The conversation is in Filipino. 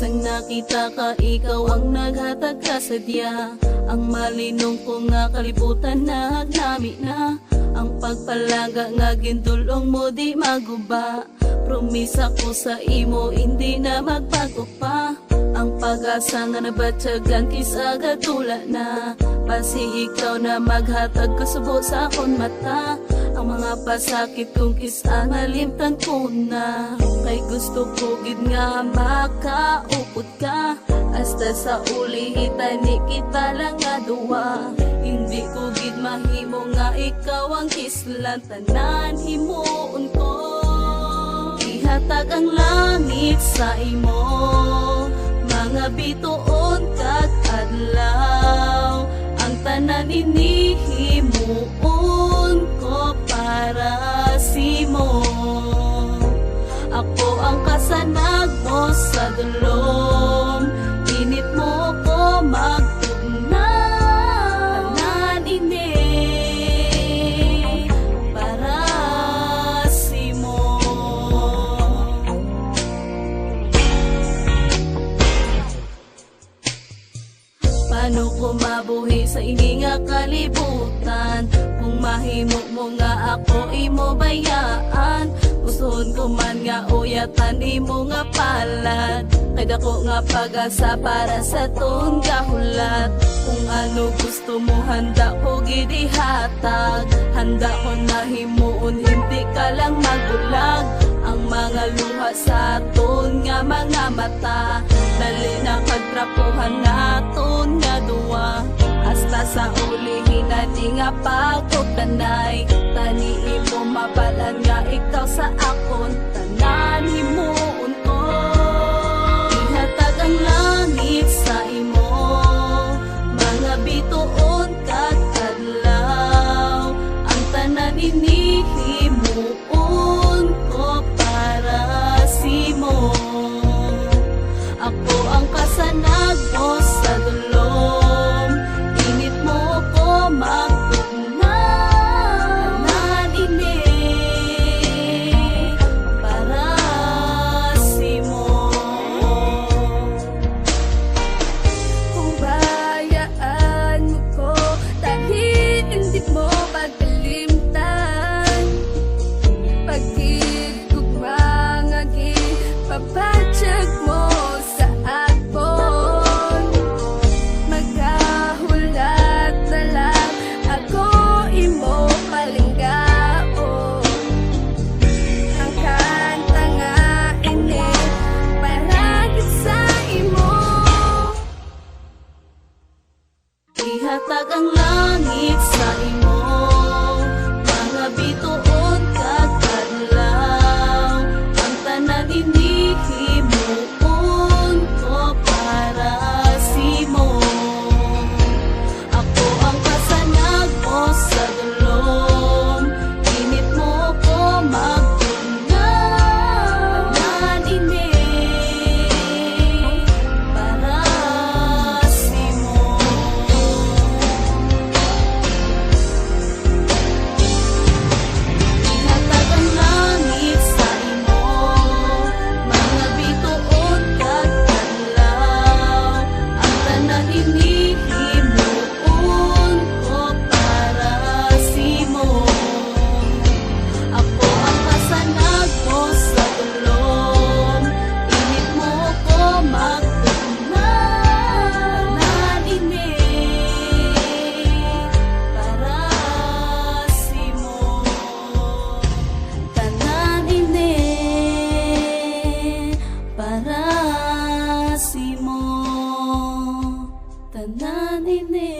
Isang nakita ka, ikaw ang naghatag kasadya. Ang malinong ko nga kalibutan na hagnami na. Ang pagpalaga nga gintulong mo di maguba. Promisa ko sa imo, hindi na magbago pa. Ang pag-asa nga nabatyagan kisa gatula na. Basi ikaw na maghatag kasubo sa akong mata. Ang mga pasakit kong kisa malimtan ko na. Kay gusto ko gid nga makaupod ka. Hasta sa ulihitan ni kita lang nga duwa. Hindi ko gid mahimo nga ikaw ang kislan. Tanan himuon ko. Ihatag ang langit sa imo. Mga bituon kag adlaw. Ang tanan inihimuon ko para simo. Ako ang kasanag mo sa dulom. Init mo ko magtugnaw. Tanan ini para simo. Paano ko mabuhi sa ini nga kalibutan? Kung mahimo mo nga ako imo bayaan. Gustuhon ko man nga uyatan imo nga palad. Kay dako nga pag-asa para sa tuon gahulat. Kung ano gusto mo handa ko gid ihatag. Handa ko na himuon hindi ka lang magulag. Ang mga luha sa aton nga mga mata. Dali na kagtrapuhan naton nga duwa. Hasta sa ulihin na di nga pagkugdanay. Tani imo mabalan nga ikaw sa akon. Tanan himuon ko. Ihatag ang langit sa imo. Mga bituon kag adlaw. Ang tanan inihimuon ko para simo. Ako ang kasanag mo sa dulom. Init mo ko magtugnaw. Tanan ini para simo. Kung bayaan mo ko, dahil hindi mo pagkalimtan. Pagkikugma nga gipapadyag mo sa akon. Magkahulat na lang ako imo palinggaon. Ang kanta nga ini palagit sa imo. Ihatag ang langit sa imo. Mga bituon kag adlaw. Ang tanan inihimuon ko para simo. Ako ang kasanag mo sa dulom. Init mo ko magtugnaw. Tanan ini para simo. Ihatag ang langit sa imo. Mga bituon kag adlaw. Ang tanan inihimuon ko para simo. Ako ang kasanag mo sa dulom. Init mo ko magtugnaw. Tanan ini para simo. Tanan ini para simo. Tanan ini